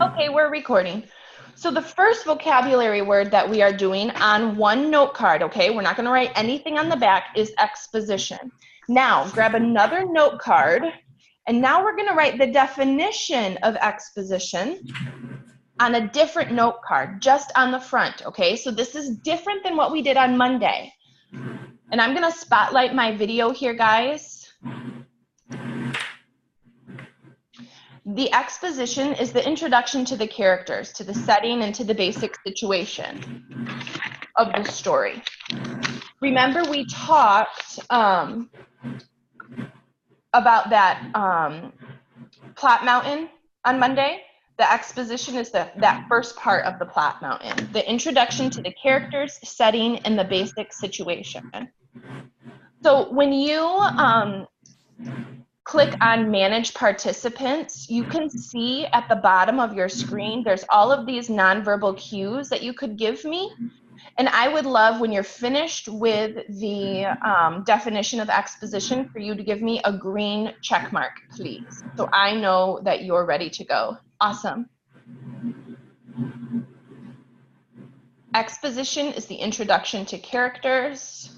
Okay, we're recording. So the first vocabulary word that we are doing on one note card, okay, we're not going to write anything on the back, is exposition. Now, grab another note card, and now we're going to write the definition of exposition on a different note card, just on the front, okay? So this is different than what we did on Monday. And I'm going to spotlight my video here, guys. The exposition is the introduction to the characters, to the setting, and to the basic situation of the story. Remember, we talked about that plot mountain on Monday? The exposition is that first part of the plot mountain, the introduction to the characters, setting, and the basic situation. So when you click on Manage Participants, you can see at the bottom of your screen, there's all of these nonverbal cues that you could give me. And I would love, when you're finished with the definition of exposition, for you to give me a green check mark, please. So I know that you're ready to go. Awesome. Exposition is the introduction to characters,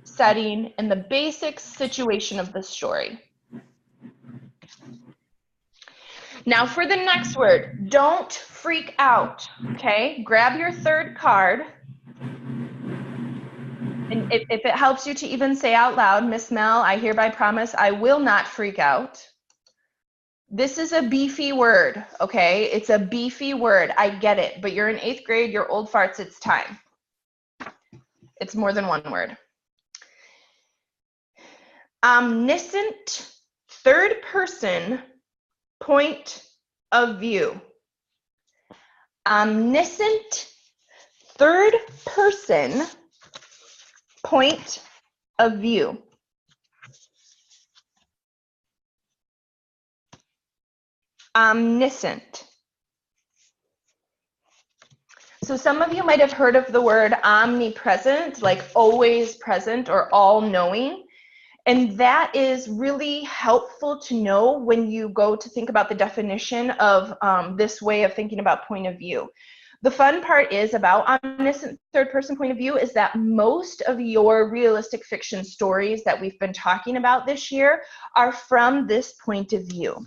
setting, and the basic situation of the story. Now for the next word, don't freak out, okay? Grab your third card. And if it helps you to even say out loud, Miss Mel, I hereby promise I will not freak out. This is a beefy word, okay? It's a beefy word, I get it, but you're in 8th grade, you're old farts, it's time. It's more than one word. Omniscient third person point of view. Omniscient third person point of view. Omniscient. So some of you might have heard of the word omnipresent, like always present or all-knowing. And that is really helpful to know when you go to think about the definition of this way of thinking about point of view. The fun part is about omniscient third person point of view is that most of your realistic fiction stories that we've been talking about this year are from this point of view.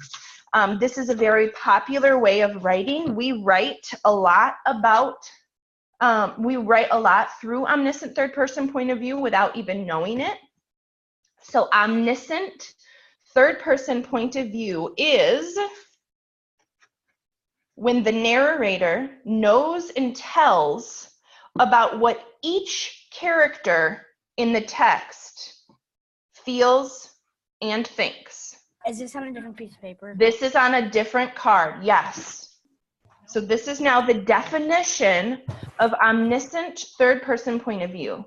This is a very popular way of writing. We write a lot through omniscient third person point of view without even knowing it. So omniscient third person point of view is when the narrator knows and tells about what each character in the text feels and thinks. Is this on a different piece of paper? This is on a different card, yes. So this is now the definition of omniscient third person point of view.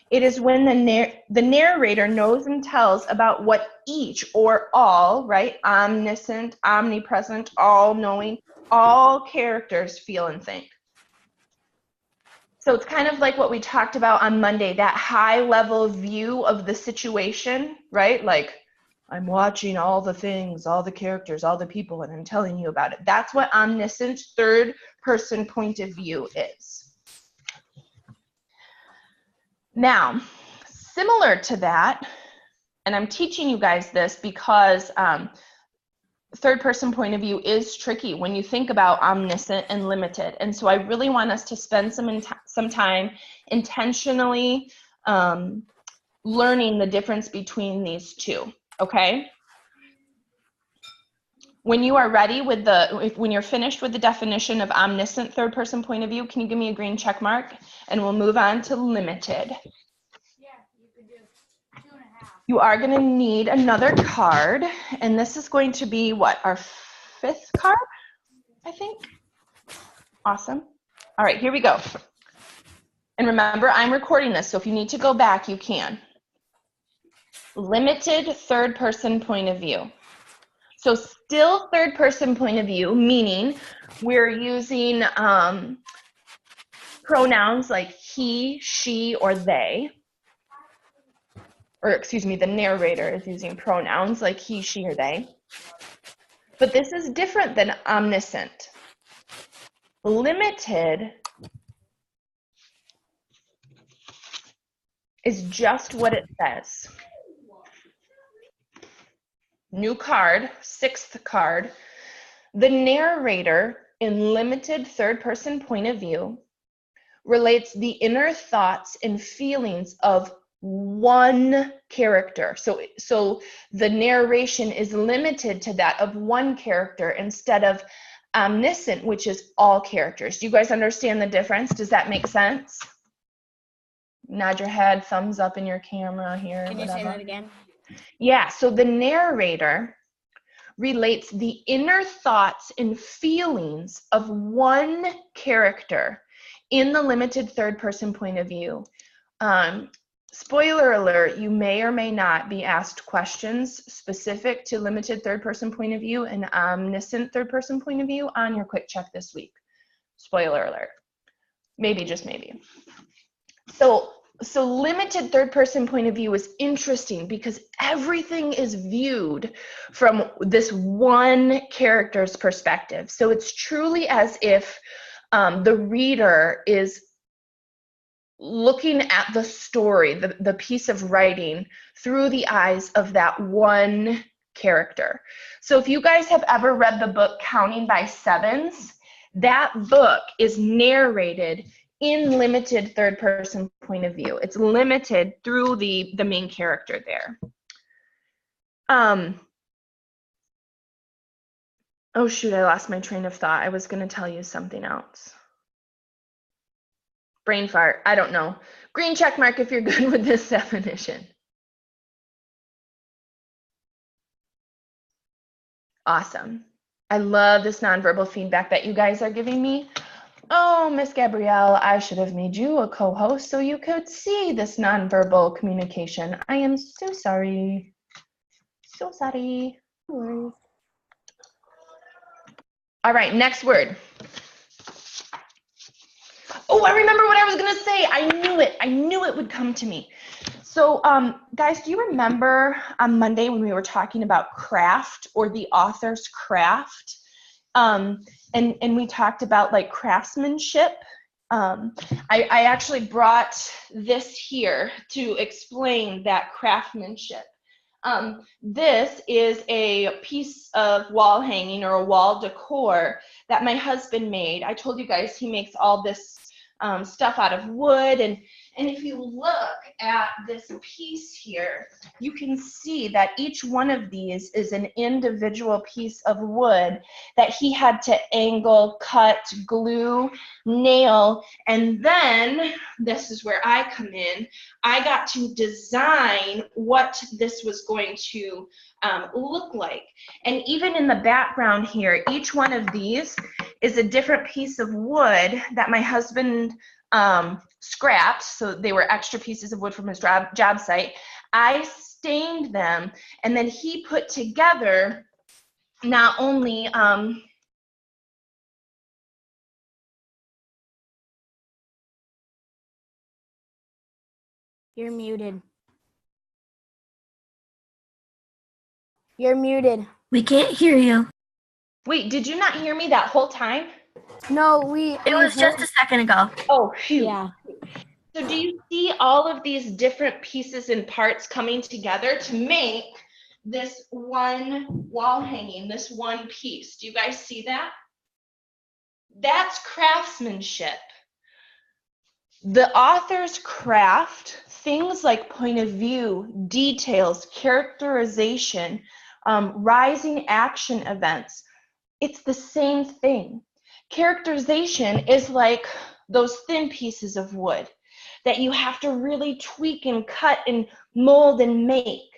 It is when the narrator knows and tells about what each or all, right, omniscient, omnipresent, all-knowing, all characters feel and think. So it's kind of like what we talked about on Monday, that high-level view of the situation, right? Like, I'm watching all the things, all the characters, all the people, and I'm telling you about it. That's what omniscient third-person point of view is. Now, similar to that, and I'm teaching you guys this because third-person point of view is tricky when you think about omniscient and limited. And so I really want us to spend some time intentionally learning the difference between these two, okay? When you are ready with when you're finished with the definition of omniscient third-person point of view, can you give me a green check mark? And we'll move on to limited. Yeah, you could do 2.5. You are going to need another card, and this is going to be what, our 5th card, I think? Awesome. All right, here we go. And remember, I'm recording this, so if you need to go back, you can. Limited third-person point of view. So still third-person point of view, meaning we're using pronouns like he, she, or they. Or excuse me, the narrator is using pronouns like he, she, or they. But this is different than omniscient. Limited is just what it says. New card, 6th card. The narrator in limited third-person point of view relates the inner thoughts and feelings of one character. So the narration is limited to that of one character instead of omniscient, which is all characters. Do you guys understand the difference? Does that make sense? Nod your head, thumbs up in your camera here. Can you whatever. say that again? Yeah, so the narrator relates the inner thoughts and feelings of one character in the limited third-person point of view. Spoiler alert, you may or may not be asked questions specific to limited third-person point of view and omniscient third-person point of view on your quick check this week. Spoiler alert. Maybe, just maybe. So limited third-person point of view is interesting because everything is viewed from this one character's perspective. So it's truly as if the reader is looking at the story, the piece of writing, through the eyes of that one character. So if you guys have ever read the book Counting by Sevens, that book is narrated in limited third-person point of view. It's limited through the main character there. Oh shoot, I lost my train of thought. I was going to tell you something else. Brain fart, I don't know. Green check mark if you're good with this definition. Awesome. I love this nonverbal feedback that you guys are giving me. Oh, Miss Gabrielle, I should have made you a co-host so you could see this nonverbal communication. I am so sorry. So sorry. No worries. All right, next word. Oh, I remember what I was going to say. I knew it. I knew it would come to me. So, guys, do you remember on Monday when we were talking about craft or the author's craft? And we talked about like craftsmanship. I actually brought this here to explain that craftsmanship. This is a piece of wall hanging or a wall decor that my husband made. I told you guys he makes all this stuff out of wood, and if you look at this piece here, you can see that each one of these is an individual piece of wood that he had to angle, cut, glue, nail, and then this is where I come in. I got to design what this was going to look like. And even in the background here, each one of these is a different piece of wood that my husband scrapped, so they were extra pieces of wood from his job site. I stained them, and then he put together not only You're muted. You're muted. We can't hear you. Wait, did you not hear me that whole time? No, It was just a second ago. Oh, phew. Yeah. So do you see all of these different pieces and parts coming together to make this one wall hanging, this one piece? Do you guys see that? That's craftsmanship. The author's craft, things like point of view, details, characterization, rising action events, it's the same thing. Characterization is like those thin pieces of wood that you have to really tweak and cut and mold and make.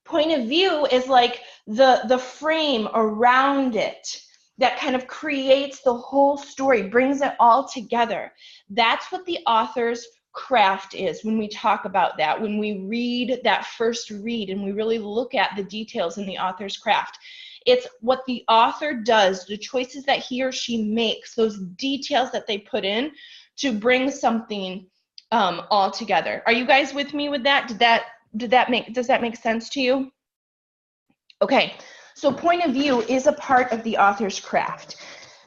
Point of view is like the frame around it that kind of creates the whole story, brings it all together. That's what the author's craft is when we talk about that, when we read that first read and we really look at the details in the author's craft. It's what the author does, the choices that he or she makes, those details that they put in to bring something all together. Are you guys with me with that? Does that make sense to you? Okay, So point of view is a part of the author's craft.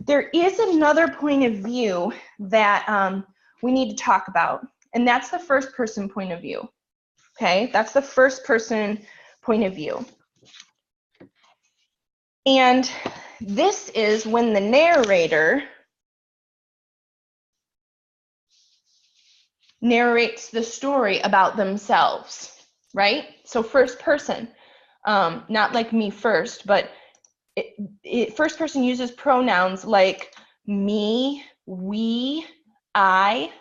There is another point of view that we need to talk about, and that's the first person point of view. Okay, that's the first person point of view. And this is when the narrator narrates the story about themselves, right? So first person, not like me first, but first person uses pronouns like me, we, I.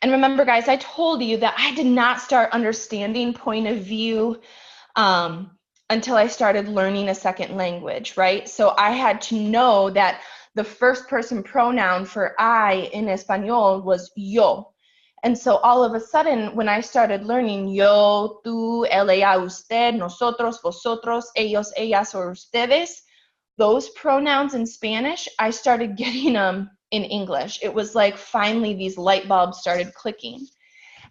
And remember, guys, I told you that I did not start understanding point of view until I started learning a second language, right? So I had to know that the first person pronoun for I in Espanol was yo. And so all of a sudden, when I started learning yo, tú, él, ella, usted, nosotros, vosotros, ellos, ellas, or ustedes, those pronouns in Spanish, I started getting them in English. It was like finally these light bulbs started clicking.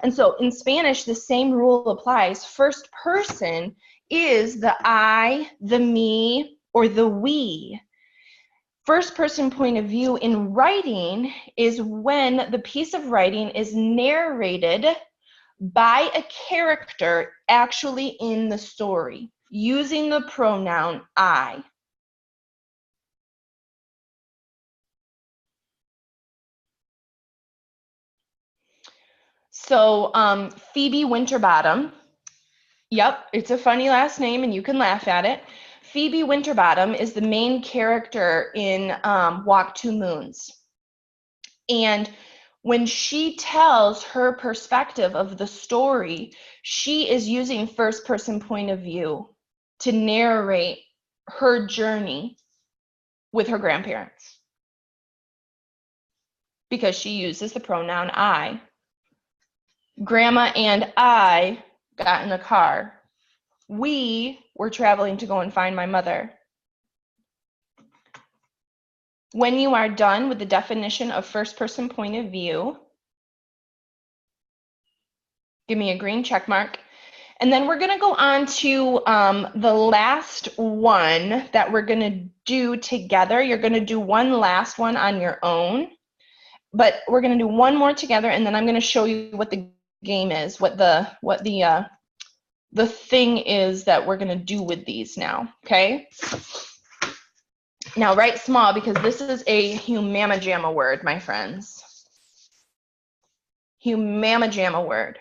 And so in Spanish, the same rule applies. First person is the I, the me, or the we. First person point of view in writing is when the piece of writing is narrated by a character actually in the story, using the pronoun I. So Phoebe Winterbottom, yep, it's a funny last name and you can laugh at it. Phoebe Winterbottom is the main character in Walk Two Moons. And when she tells her perspective of the story, she is using first person point of view to narrate her journey with her grandparents, because she uses the pronoun I. Grandma and I got in the car. We were traveling to go and find my mother. When you are done with the definition of first person point of view, give me a green check mark. And then we're going to go on to the last one that we're going to do together. You're going to do one last one on your own, but we're going to do one more together, and then I'm going to show you what the game is, what the thing is that we're going to do with these now, okay? Now write small, because this is a humamajamma word, my friends. Humamajamma word.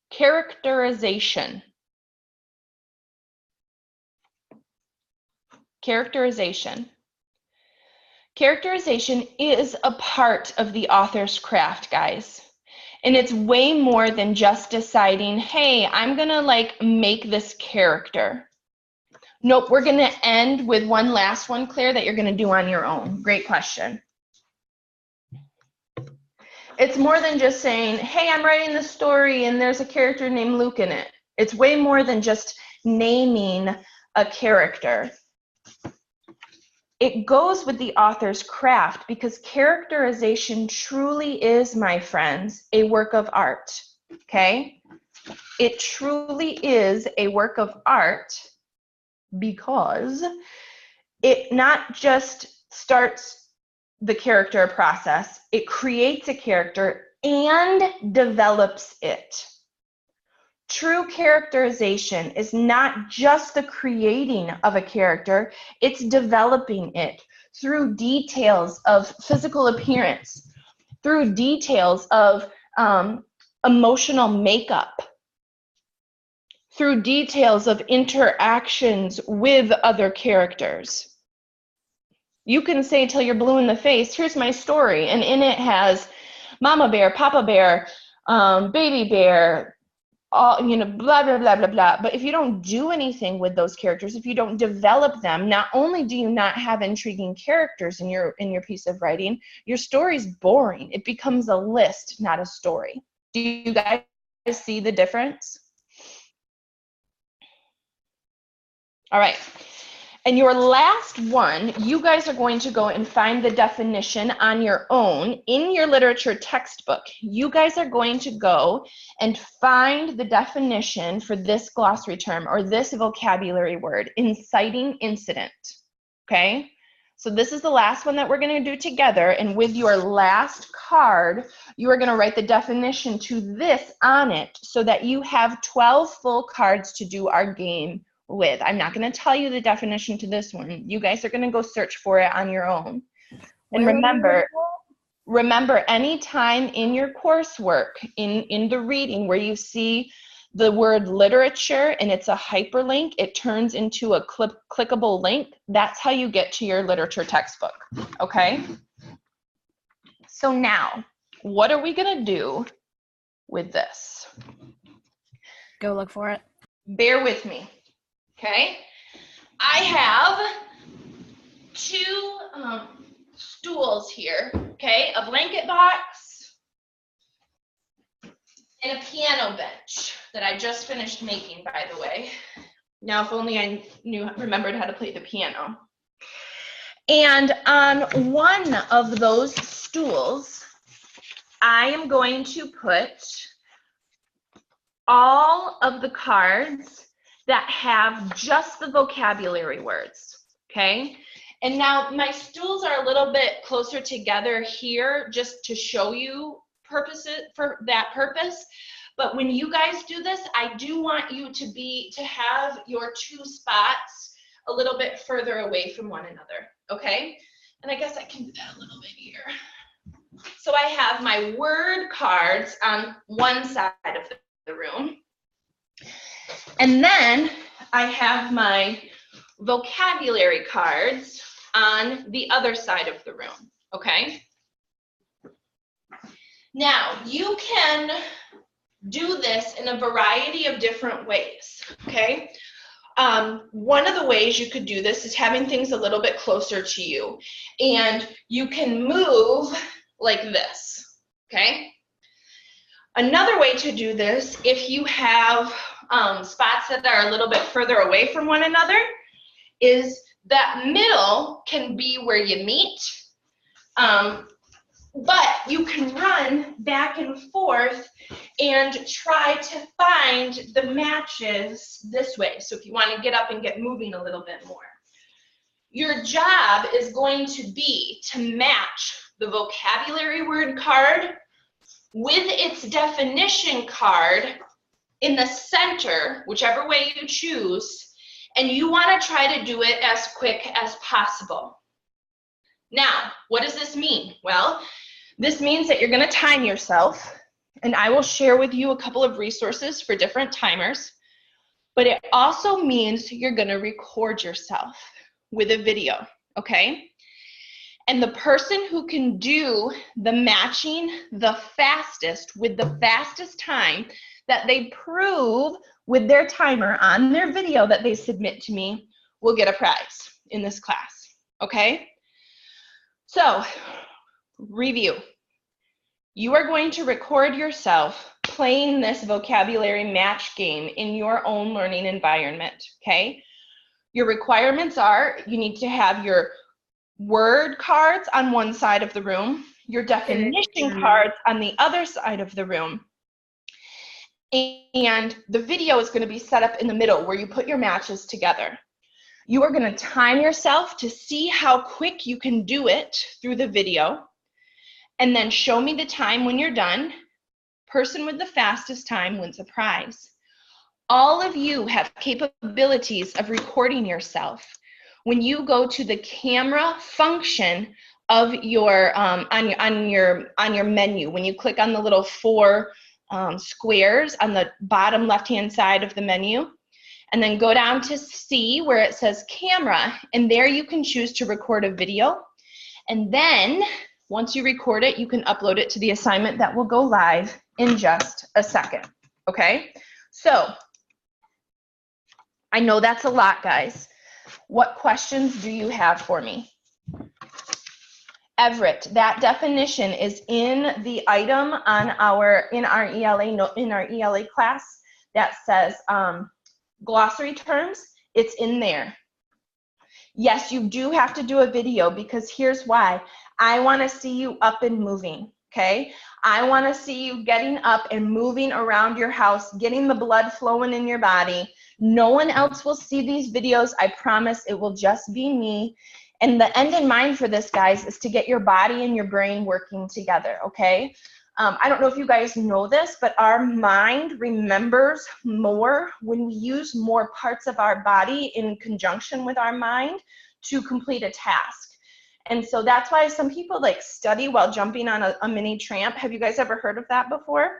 Characterization. Characterization. Characterization is a part of the author's craft, guys. And it's way more than just deciding, hey, I'm gonna like make this character. Nope, we're gonna end with one last one, Claire, that you're gonna do on your own. Great question. It's more than just saying, hey, I'm writing this story and there's a character named Luke in it. It's way more than just naming a character. It goes with the author's craft, because characterization truly is, my friends, a work of art, okay? It truly is a work of art, because it not just starts the character process, it creates a character and develops it. True characterization is not just the creating of a character, it's developing it through details of physical appearance, through details of emotional makeup, through details of interactions with other characters. You can say till you're blue in the face, here's my story, and in it has Mama Bear, Papa Bear, Baby Bear, all, you know, blah, blah, blah, blah, blah. But if you don't do anything with those characters, if you don't develop them, not only do you not have intriguing characters in your piece of writing, your story's boring. It becomes a list, not a story. Do you guys see the difference? All right. And your last one, you guys are going to go and find the definition on your own in your literature textbook. You guys are going to go and find the definition for this glossary term or this vocabulary word, inciting incident. Okay? So this is the last one that we're going to do together. And with your last card, you are going to write the definition to this on it so that you have 12 full cards to do our game with. I'm not going to tell you the definition to this one. You guys are going to go search for it on your own. And remember, anytime in your coursework, in the reading where you see the word literature and it's a hyperlink, it turns into a clickable link. That's how you get to your literature textbook, okay? So now, what are we going to do with this? Go look for it. Bear with me. Okay, I have two stools here, okay, a blanket box and a piano bench that I just finished making, by the way. Now, if only I remembered how to play the piano. And on one of those stools, I am going to put all of the cards that have just the vocabulary words, okay? And now my stools are a little bit closer together here just to show you purposes for that purpose. But when you guys do this, I do want you to have your two spots a little bit further away from one another, okay? And I guess I can do that a little bit here. So I have my word cards on one side of the room. And then I have my vocabulary cards on the other side of the room, okay? Now, you can do this in a variety of different ways, okay? One of the ways you could do this is having things a little bit closer to you. And you can move like this, okay? Another way to do this, if you have spots that are a little bit further away from one another, is that middle can be where you meet, but you can run back and forth and try to find the matches this way. So if you want to get up and get moving a little bit more. Your job is going to be to match the vocabulary word card with its definition card in the center, whichever way you choose, and you want to try to do it as quick as possible. Now, what does this mean? Well, this means that you're going to time yourself, and I will share with you a couple of resources for different timers, but it also means you're going to record yourself with a video, okay? And the person who can do the matching the fastest with the fastest time that they prove with their timer on their video that they submit to me will get a prize in this class, okay? So, review. You are going to record yourself playing this vocabulary match game in your own learning environment, okay? Your requirements are you need to have your word cards on one side of the room, your definition cards on the other side of the room, and the video is going to be set up in the middle where you put your matches together. You are going to time yourself to see how quick you can do it through the video, and then show me the time when you're done. Person with the fastest time wins a prize. All of you have capabilities of recording yourself. When you go to the camera function of your on your menu, when you click on the little four squares on the bottom left-hand side of the menu, and then go down to C where it says camera, and there you can choose to record a video. And then once you record it, you can upload it to the assignment that will go live in just a second, okay? So I know that's a lot, guys. What questions do you have for me? Everett, that definition is in the item on in our ELA class that says glossary terms. It's in there. Yes, you do have to do a video because here's why. I want to see you up and moving, okay? I want to see you getting up and moving around your house, getting the blood flowing in your body. No one else will see these videos. I promise it will just be me. And the end in mind for this, guys, is to get your body and your brain working together, okay? I don't know if you guys know this, but our mind remembers more when we use more parts of our body in conjunction with our mind to complete a task. And so that's why some people like study while jumping on a mini tramp. Have you guys ever heard of that before?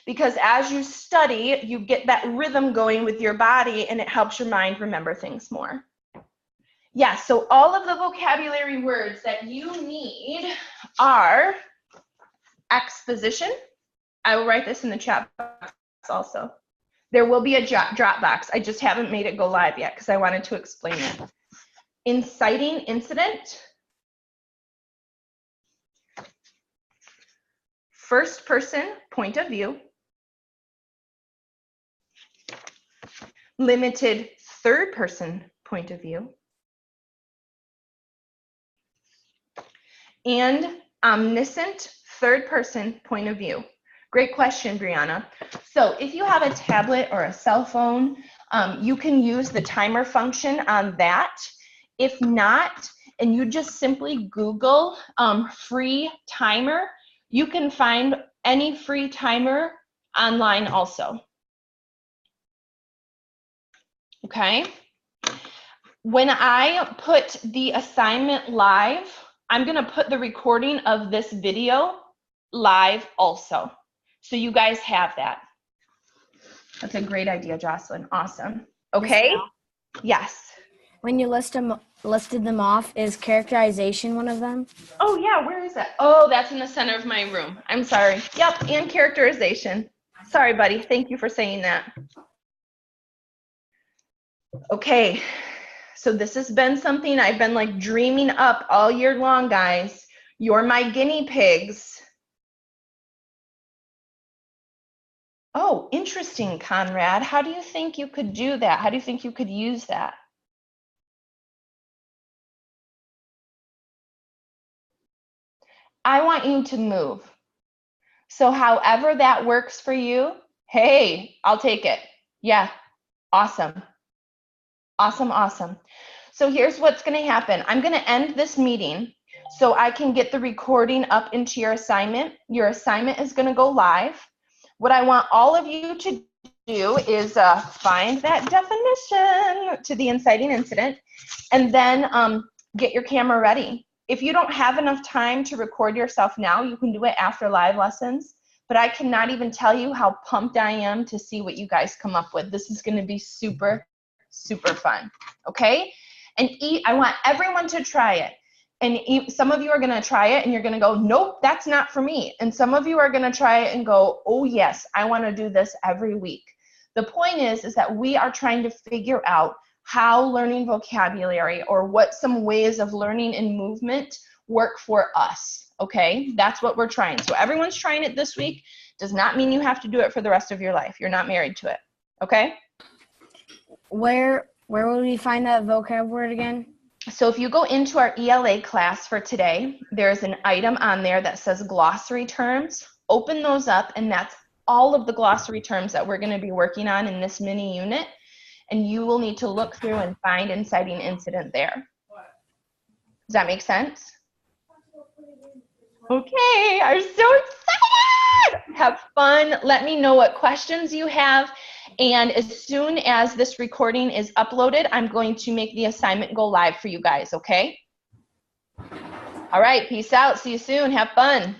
Because as you study, you get that rhythm going with your body and it helps your mind remember things more. Yeah, so all of the vocabulary words that you need are exposition. I will write this in the chat box also. There will be a drop box. I just haven't made it go live yet because I wanted to explain it. Inciting incident. First person point of view. Limited third person point of view. And omniscient third person point of view. Great question, Brianna. So if you have a tablet or a cell phone, you can use the timer function on that. If not, and you just simply Google free timer, you can find any free timer online also. Okay? When I put the assignment live, I'm going to put the recording of this video live also. So you guys have that. That's a great idea, Jocelyn. Awesome. Okay? Yes. When you listed them off, is characterization one of them? Oh, yeah. Where is that? Oh, that's in the center of my room. I'm sorry. Yep. And characterization. Sorry, buddy. Thank you for saying that. Okay. So this has been something I've been like dreaming up all year long, guys. You're my guinea pigs. Oh, interesting, Conrad. How do you think you could do that? How do you think you could use that? I want you to move. So however that works for you, hey, I'll take it. Yeah, awesome. Awesome, awesome. So here's what's going to happen. I'm going to end this meeting so I can get the recording up into your assignment. Your assignment is going to go live. What I want all of you to do is find that definition to the inciting incident and then get your camera ready. If you don't have enough time to record yourself now, you can do it after live lessons. But I cannot even tell you how pumped I am to see what you guys come up with. This is going to be super, super fun. Okay? And I want everyone to try it. And some of you are going to try it and you're going to go, nope, that's not for me. And some of you are going to try it and go, oh yes, I want to do this every week. The point is that we are trying to figure out how learning vocabulary or what some ways of learning and movement work for us. Okay, that's what we're trying. So everyone's trying it this week. Does not mean you have to do it for the rest of your life. You're not married to it. Okay? Where will we find that vocab word again? So if you go into our ELA class for today, there's an item on there that says glossary terms. Open those up, and that's all of the glossary terms that we're going to be working on in this mini unit. And you will need to look through and find inciting incident there. Does that make sense? Okay, I'm so excited. Have fun. Let me know what questions you have. And as soon as this recording is uploaded, I'm going to make the assignment go live for you guys, okay? All right, peace out. See you soon. Have fun.